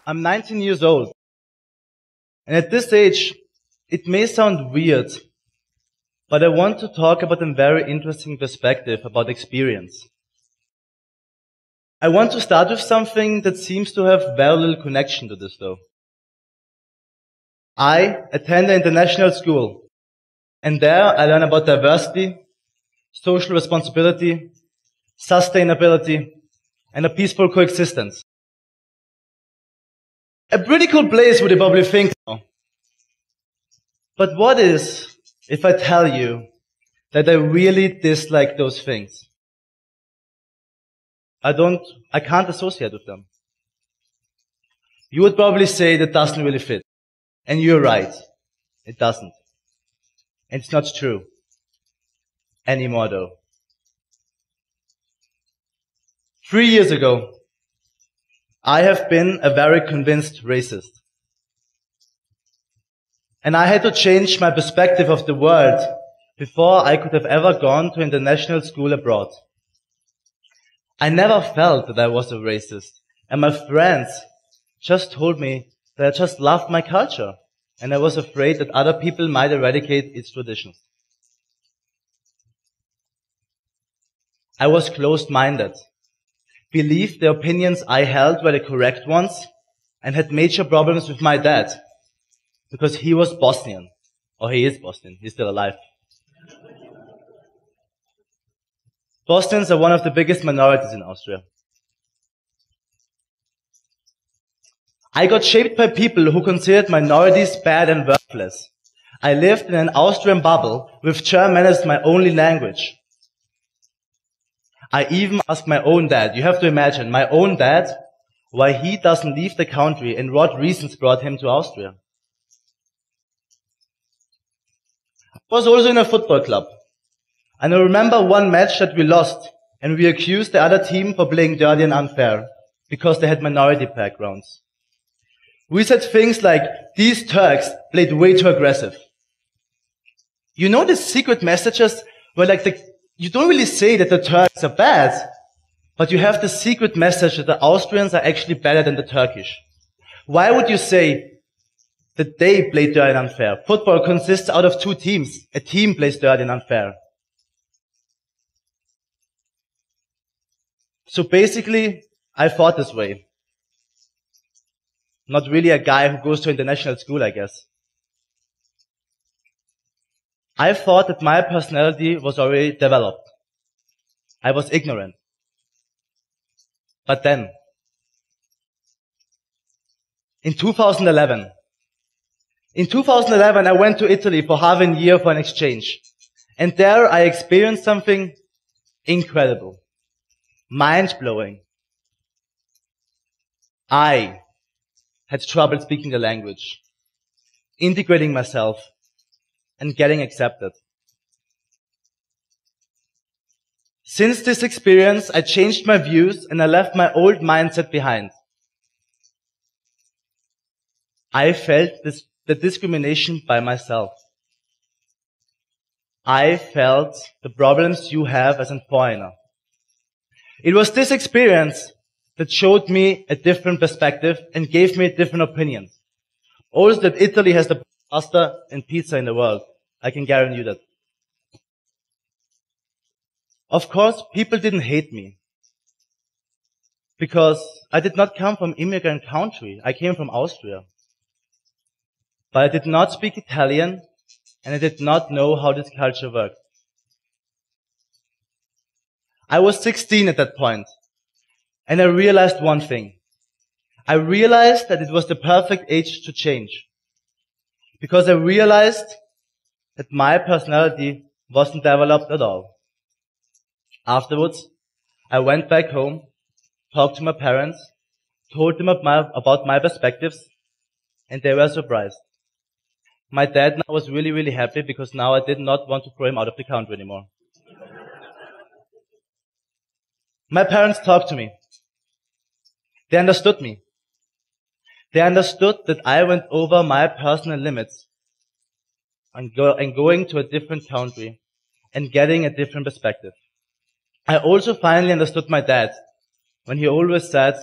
I'm 19 years old. And at this age, it may sound weird, but I want to talk about a very interesting perspective about experience. I want to start with something that seems to have very little connection to this though. I attend an international school, and there I learn about diversity, social responsibility, sustainability, and a peaceful coexistence. A pretty cool place, would you probably think. But what is if I tell you that I really dislike those things? I can't associate with them. You would probably say that doesn't really fit. And you're right. It doesn't. And it's not true. Anymore though. 3 years ago, I have been a very convinced racist. And I had to change my perspective of the world before I could have ever gone to international school abroad. I never felt that I was a racist. And my friends just told me that I just loved my culture. And I was afraid that other people might eradicate its traditions. I was closed-minded, believed the opinions I held were the correct ones, and had major problems with my dad, because he was Bosnian. Or he is Bosnian, he's still alive. Bosnians are one of the biggest minorities in Austria. I got shaped by people who considered minorities bad and worthless. I lived in an Austrian bubble with German as my only language. I even asked my own dad, you have to imagine, my own dad, why he doesn't leave the country and what reasons brought him to Austria. I was also in a football club. And I remember one match that we lost, and we accused the other team for playing dirty and unfair, because they had minority backgrounds. We said things like, these Turks played way too aggressive. You know, the secret messages were like you don't really say that the Turks are bad, but you have the secret message that the Austrians are actually better than the Turkish. Why would you say that they played dirty and unfair? Football consists out of two teams. A team plays dirty and unfair. So basically, I thought this way. Not really a guy who goes to international school, I guess. I thought that my personality was already developed. I was ignorant. But then, in 2011, I went to Italy for half a year for an exchange. And there I experienced something incredible. Mind-blowing. I had trouble speaking the language, integrating myself, and getting accepted. Since this experience, I changed my views and I left my old mindset behind. I felt the discrimination by myself. I felt the problems you have as a foreigner. It was this experience that showed me a different perspective and gave me a different opinion. Also that Italy has the best pasta and pizza in the world. I can guarantee you that. Of course, people didn't hate me. Because I did not come from immigrant country. I came from Austria. But I did not speak Italian and I did not know how this culture worked. I was 16 at that point. And I realized one thing. I realized that it was the perfect age to change. Because I realized that my personality wasn't developed at all. Afterwards, I went back home, talked to my parents, told them about my perspectives, and they were surprised. My dad now was really, really happy because now I did not want to throw him out of the country anymore. My parents talked to me. They understood me. They understood that I went over my personal limits and going to a different country and getting a different perspective. I also finally understood my dad when he always said,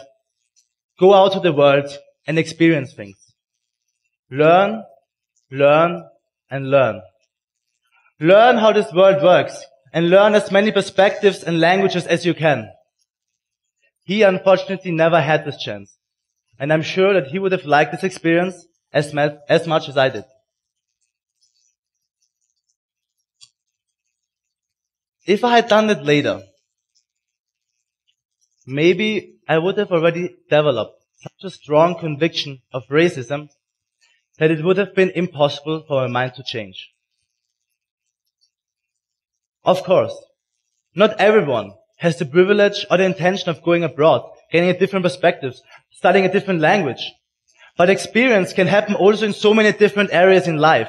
go out to the world and experience things. Learn, learn, and learn. Learn how this world works and learn as many perspectives and languages as you can. He unfortunately never had this chance, and I'm sure that he would have liked this experience as much as I did. If I had done it later, maybe I would have already developed such a strong conviction of racism that it would have been impossible for my mind to change. Of course, not everyone has the privilege or the intention of going abroad, getting a different perspectives, studying a different language. But experience can happen also in so many different areas in life.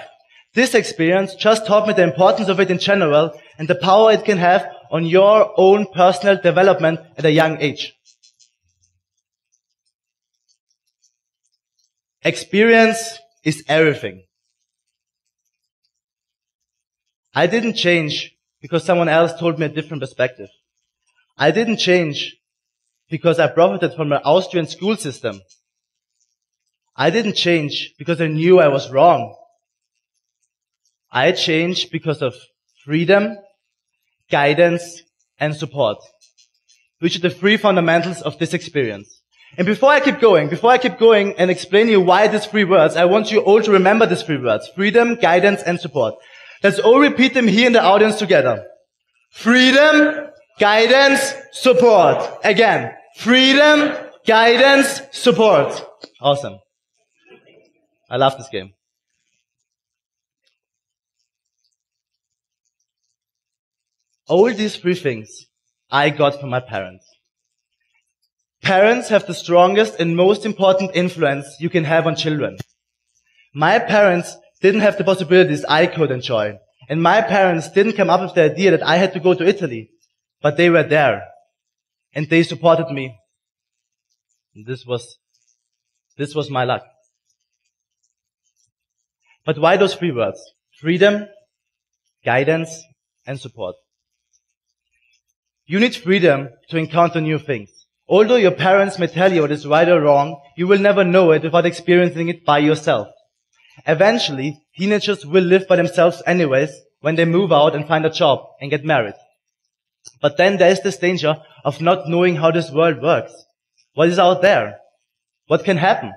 This experience just taught me the importance of it in general and the power it can have on your own personal development at a young age. Experience is everything. I didn't change because someone else told me a different perspective. I didn't change because I profited from an Austrian school system. I didn't change because I knew I was wrong. I changed because of freedom, guidance, and support, which are the three fundamentals of this experience. And before I keep going and explain you why these three words, I want you all to remember these three words: freedom, guidance, and support. Let's all repeat them here in the audience together. Freedom, guidance, support. Again. Freedom, guidance, support. Awesome. I love this game. All these three things I got from my parents. Parents have the strongest and most important influence you can have on children. My parents didn't have the possibilities I could enjoy. And my parents didn't come up with the idea that I had to go to Italy. But they were there. And they supported me. This was my luck. But why those three words? Freedom, guidance, and support. You need freedom to encounter new things. Although your parents may tell you what is right or wrong, you will never know it without experiencing it by yourself. Eventually, teenagers will live by themselves anyways when they move out and find a job and get married. But then there is this danger of not knowing how this world works. What is out there? What can happen?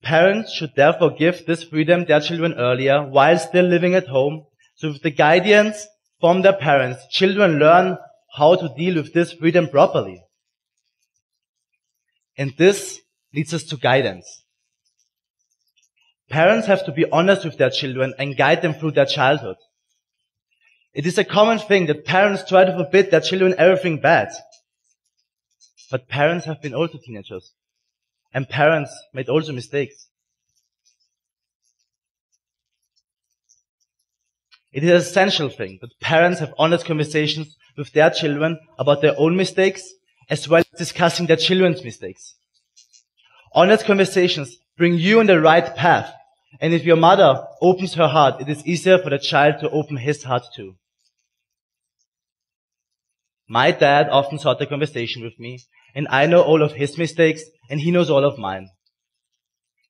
Parents should therefore give this freedom to their children earlier while still living at home. So with the guidance from their parents, children learn how to deal with this freedom properly. And this leads us to guidance. Parents have to be honest with their children and guide them through their childhood. It is a common thing that parents try to forbid their children everything bad. But parents have been also teenagers. And parents made also mistakes. It is an essential thing that parents have honest conversations with their children about their own mistakes, as well as discussing their children's mistakes. Honest conversations bring you on the right path. And if your mother opens her heart, it is easier for the child to open his heart too. My dad often sought a conversation with me, and I know all of his mistakes, and he knows all of mine.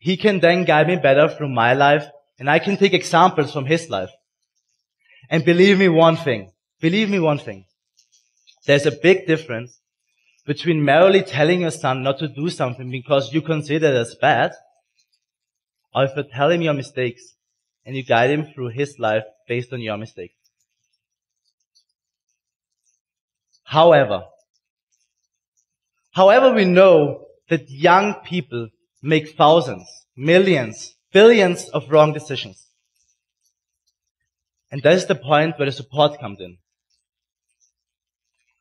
He can then guide me better through my life, and I can take examples from his life. And believe me one thing, there's a big difference between merely telling your son not to do something because you consider it as bad, or if you tell him your mistakes and you guide him through his life based on your mistakes. However, we know that young people make thousands, millions, billions of wrong decisions. And that is the point where the support comes in.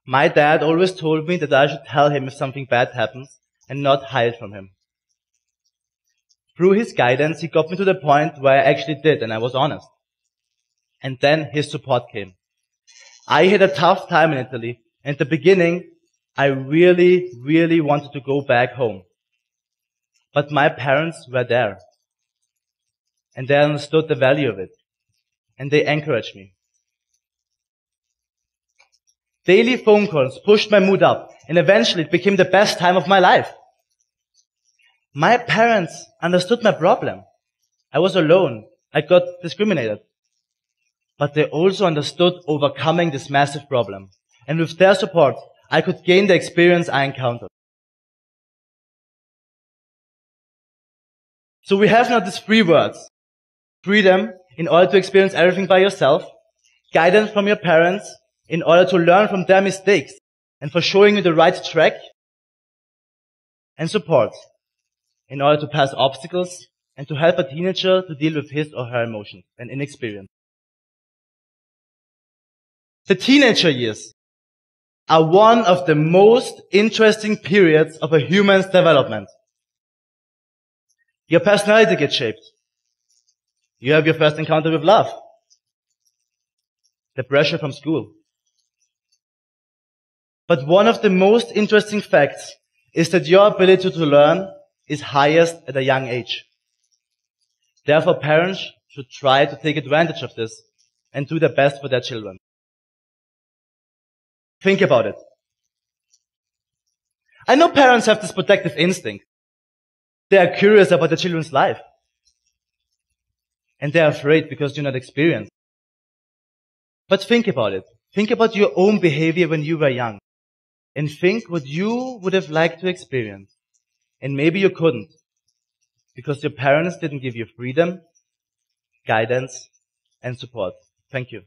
My dad always told me that I should tell him if something bad happens and not hide from him. Through his guidance, he got me to the point where I actually did, and I was honest. And then his support came. I had a tough time in Italy. And at the beginning, I really, really wanted to go back home. But my parents were there. And they understood the value of it. And they encouraged me. Daily phone calls pushed my mood up, and eventually it became the best time of my life. My parents understood my problem. I was alone. I got discriminated. But they also understood overcoming this massive problem. And with their support, I could gain the experience I encountered. So we have now these three words. Freedom, in order to experience everything by yourself. Guidance from your parents, in order to learn from their mistakes and for showing you the right track. And support, in order to pass obstacles and to help a teenager to deal with his or her emotions and inexperience. The teenager years are one of the most interesting periods of a human's development. Your personality gets shaped. You have your first encounter with love. The pressure from school. But one of the most interesting facts is that your ability to learn is highest at a young age. Therefore, parents should try to take advantage of this and do their best for their children. Think about it. I know parents have this protective instinct. They are curious about their children's life. And they are afraid because you're not experienced. But think about it. Think about your own behavior when you were young. And think what you would have liked to experience. And maybe you couldn't. Because your parents didn't give you freedom, guidance, and support. Thank you.